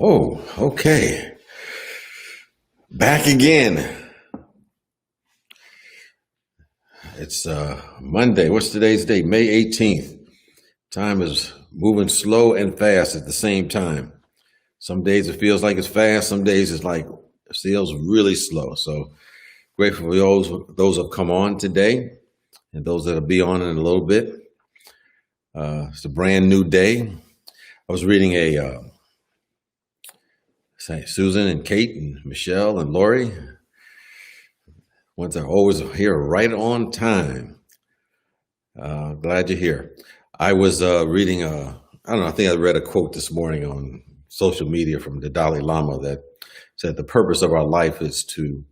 Oh, okay. Back again. It's Monday. What's today's date? May 18th. Time is moving slow and fast at the same time. Some days it feels like it's fast. Some days it's like it feels really slow. So grateful for those who have come on today and those that'll be on in a little bit. It's a brand new day. I was reading Susan and Kate and Michelle and Lori. Ones that are always here right on time. Glad you're here. I was reading I think I read a quote this morning on social media from the Dalai Lama that said the purpose of our life is to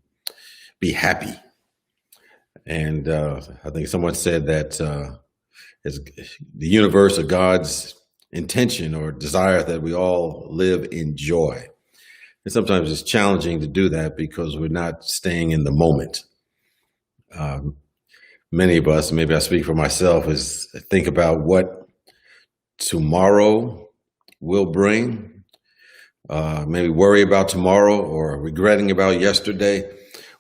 be happy. And I think someone said that it's the universe or God's intention or desire that we all live in joy. And sometimes it's challenging to do that because we're not staying in the moment. Many of us, maybe I speak for myself, is think about what tomorrow will bring, maybe worry about tomorrow or regretting about yesterday,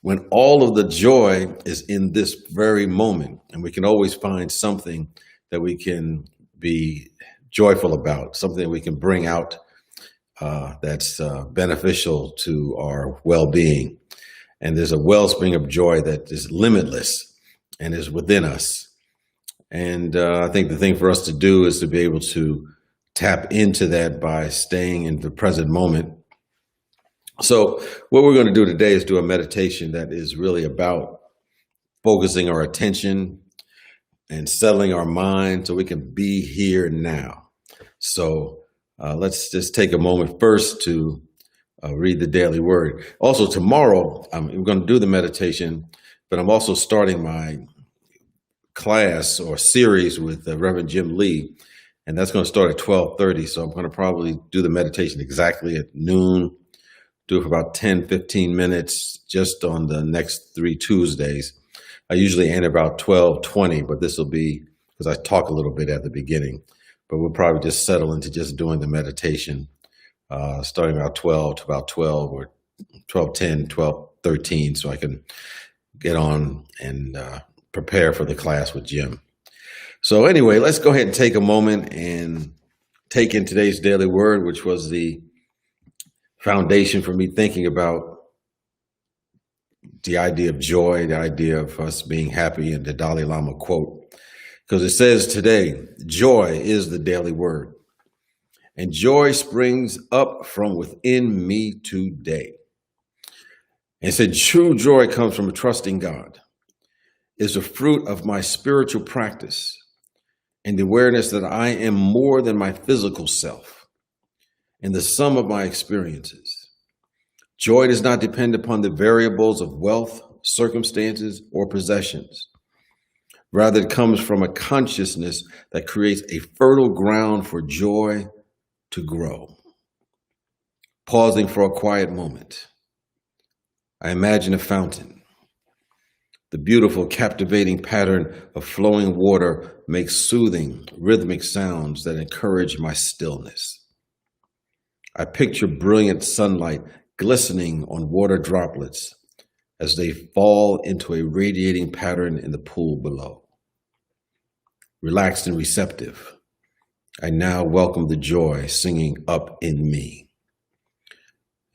when all of the joy is in this very moment. And we can always find something that we can be joyful about, something we can bring out that's beneficial to our well-being. And there's a wellspring of joy that is limitless and is within us. And I think the thing for us to do is to be able to tap into that by staying in the present moment. So what we're going to do today is do a meditation that is really about focusing our attention and settling our mind so we can be here now. So let's just take a moment first to read the daily word. Also, tomorrow, I'm going to do the meditation, but I'm also starting my class or series with Reverend Jim Lee, and that's going to start at 12:30. So I'm going to probably do the meditation exactly at noon, do it for about 10, 15 minutes just on the next 3 Tuesdays. I usually end about 12:20, but this will be because I talk a little bit at the beginning, but we'll probably just settle into just doing the meditation starting about 12 to about 12 or 12:10, 12:13, so I can get on and prepare for the class with Jim. So anyway, let's go ahead and take a moment and take in today's daily word, which was the foundation for me thinking about the idea of joy, the idea of us being happy, and the Dalai Lama quote. Because it says today, joy is the daily word. And joy springs up from within me today. And it said, true joy comes from trusting God. Is the fruit of my spiritual practice and the awareness that I am more than my physical self and the sum of my experiences. Joy does not depend upon the variables of wealth, circumstances, or possessions. Rather, it comes from a consciousness that creates a fertile ground for joy to grow. Pausing for a quiet moment, I imagine a fountain. The beautiful, captivating pattern of flowing water makes soothing, rhythmic sounds that encourage my stillness. I picture brilliant sunlight glistening on water droplets as they fall into a radiating pattern in the pool below. Relaxed and receptive, I now welcome the joy singing up in me.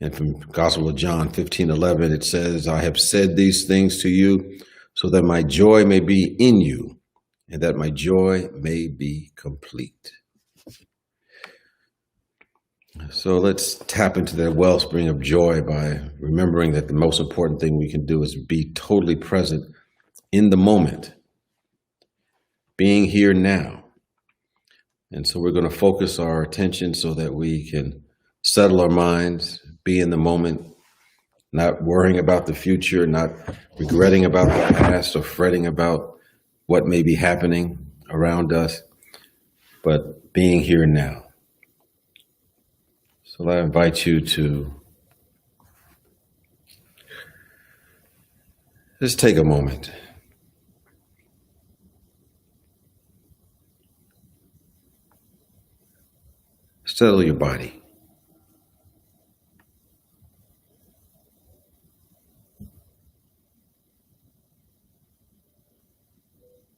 And from Gospel of John 15:11, it says, I have said these things to you so that my joy may be in you and that my joy may be complete. So let's tap into that wellspring of joy by remembering that the most important thing we can do is be totally present in the moment, being here now. And so we're going to focus our attention so that we can settle our minds, be in the moment, not worrying about the future, not regretting about the past or fretting about what may be happening around us, but being here now. So I invite you to just take a moment. Settle your body.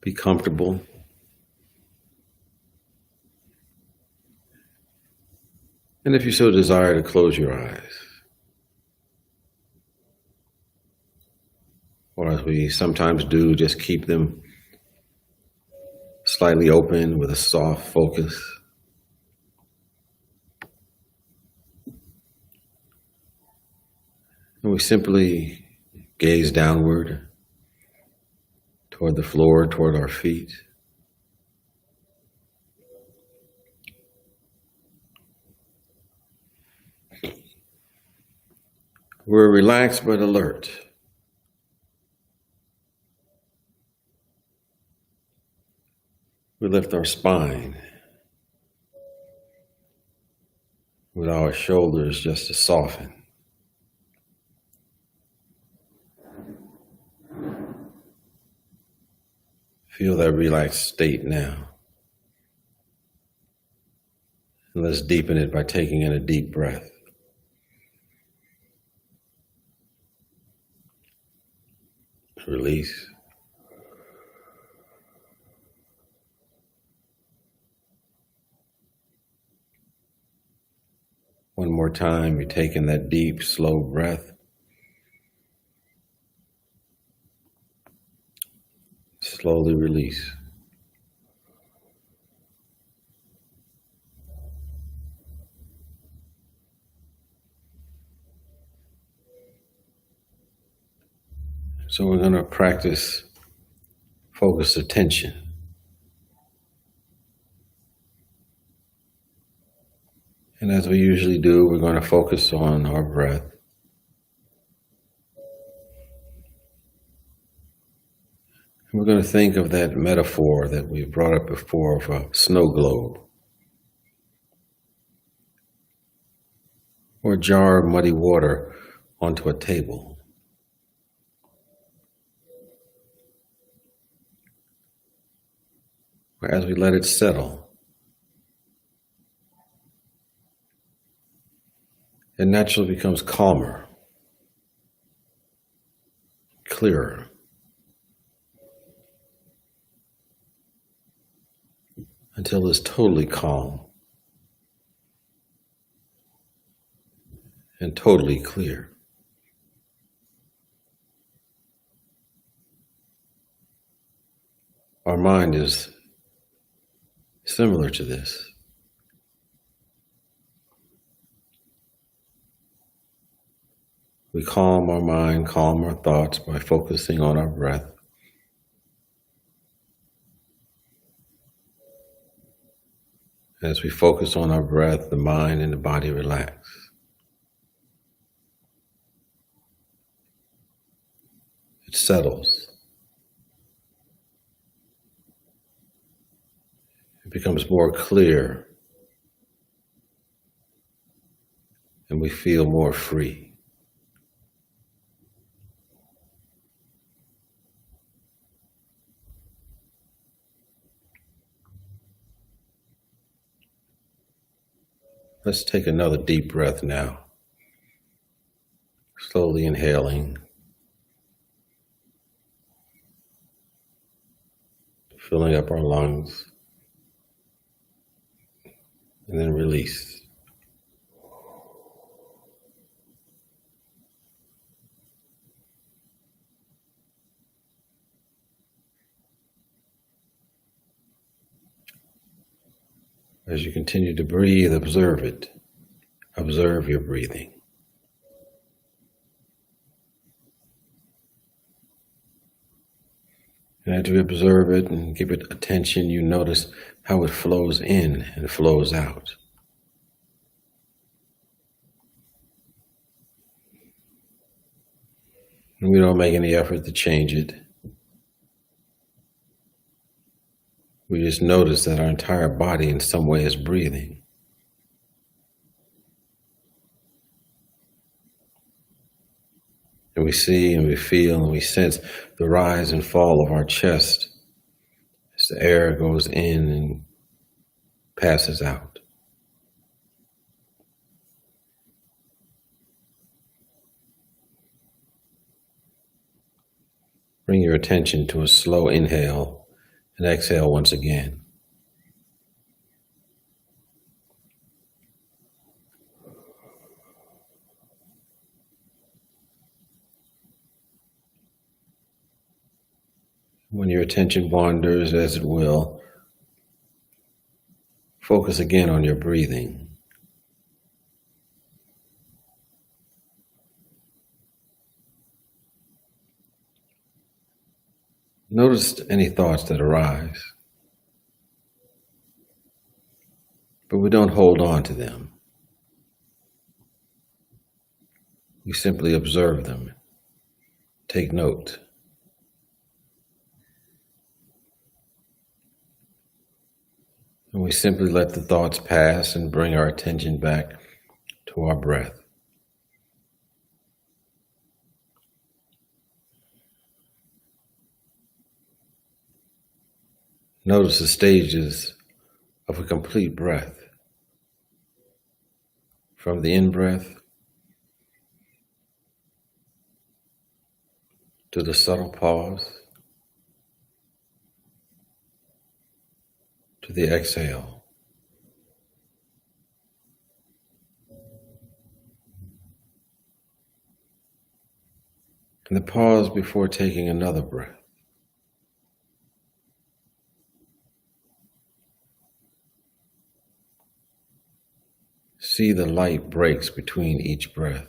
Be comfortable. And if you so desire to close your eyes, or as we sometimes do, just keep them slightly open with a soft focus. And we simply gaze downward toward the floor, toward our feet. We're relaxed but alert. We lift our spine with our shoulders just to soften. Feel that relaxed state now. And let's deepen it by taking in a deep breath. Release. One more time, you take in that deep, slow breath. Slowly release. So we're going to practice focused attention. And as we usually do, we're going to focus on our breath. And we're going to think of that metaphor that we brought up before of a snow globe, or a jar of muddy water onto a table. As we let it settle, it naturally becomes calmer, clearer, until it's totally calm and totally clear. Our mind is similar to this. We calm our mind, calm our thoughts by focusing on our breath. As we focus on our breath, the mind and the body relax. It settles. It becomes more clear, and we feel more free. Let's take another deep breath now. Slowly inhaling, filling up our lungs, and then release. As you continue to breathe, observe it. Observe your breathing. And as you observe it and give it attention, you notice how it flows in and flows out. And we don't make any effort to change it. We just notice that our entire body in some way is breathing. And we see and we feel and we sense the rise and fall of our chest as the air goes in and passes out. Bring your attention to a slow inhale And exhale once again. When your attention wanders, as it will, focus again on your breathing. Notice any thoughts that arise, but we don't hold on to them. We simply observe them, take note. And we simply let the thoughts pass and bring our attention back to our breath. Notice the stages of a complete breath. From the in-breath to the subtle pause to the exhale. And the pause before taking another breath. See the light breaks between each breath.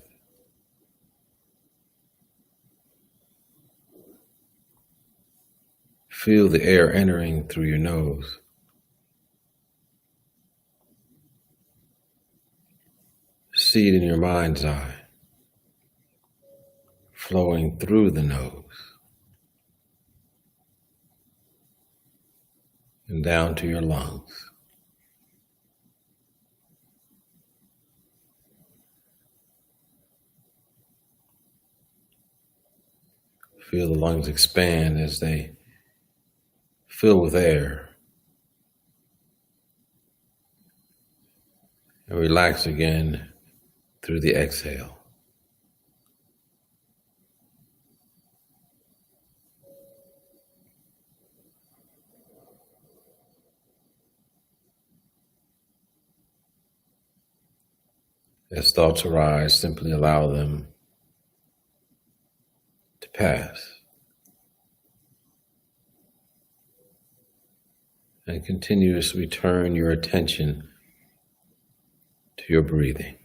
Feel the air entering through your nose. See it in your mind's eye, flowing through the nose and down to your lungs. Feel the lungs expand as they fill with air. And relax again through the exhale. As thoughts arise, simply allow them to pass. And continuously turn your attention to your breathing.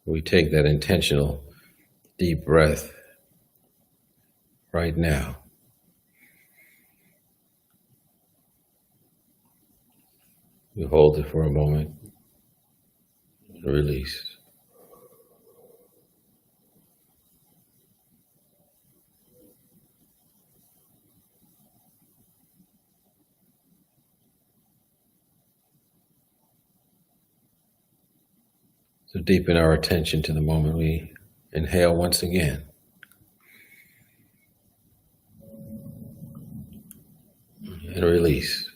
We take that intentional deep breath right now. You hold it for a moment and release. So deepen our attention to the moment we inhale once again. And release.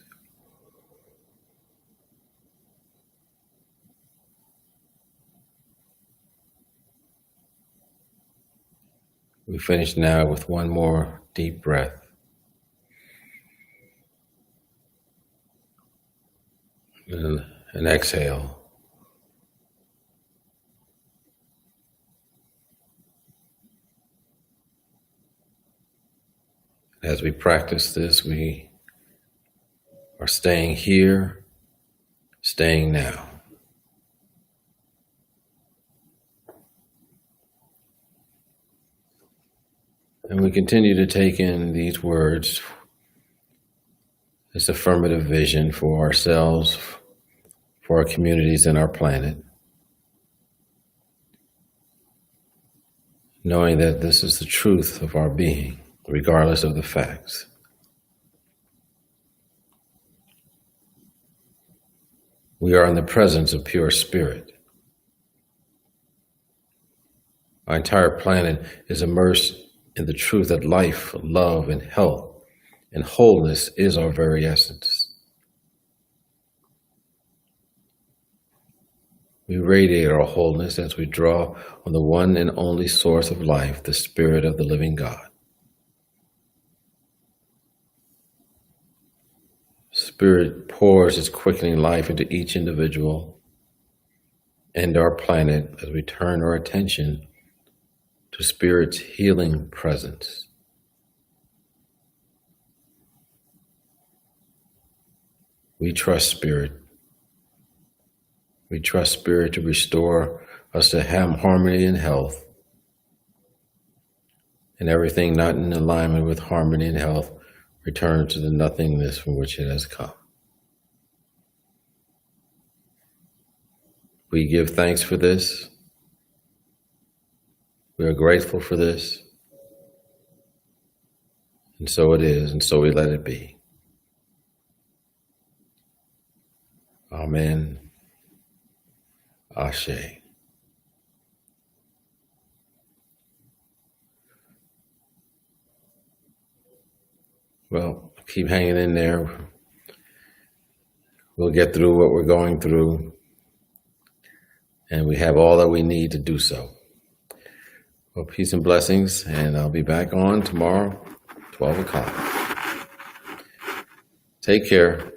We finish now with one more deep breath. And an exhale. As we practice this, we are staying here, staying now. And we continue to take in these words as affirmative vision for ourselves, for our communities and our planet, knowing that this is the truth of our being, regardless of the facts. We are in the presence of pure spirit. Our entire planet is immersed in the truth that life, love, and health and wholeness is our very essence. We radiate our wholeness as we draw on the one and only source of life, the Spirit of the living God. Spirit pours its quickening life into each individual and our planet as we turn our attention to Spirit's healing presence. We trust Spirit. We trust Spirit to restore us to harmony and health, and everything not in alignment with harmony and health return to the nothingness from which it has come. We give thanks for this. We are grateful for this. And so it is, and so we let it be. Amen. Ashe. Well, keep hanging in there. We'll get through what we're going through, and we have all that we need to do so. Well, peace and blessings, and I'll be back on tomorrow, 12 o'clock. Take care.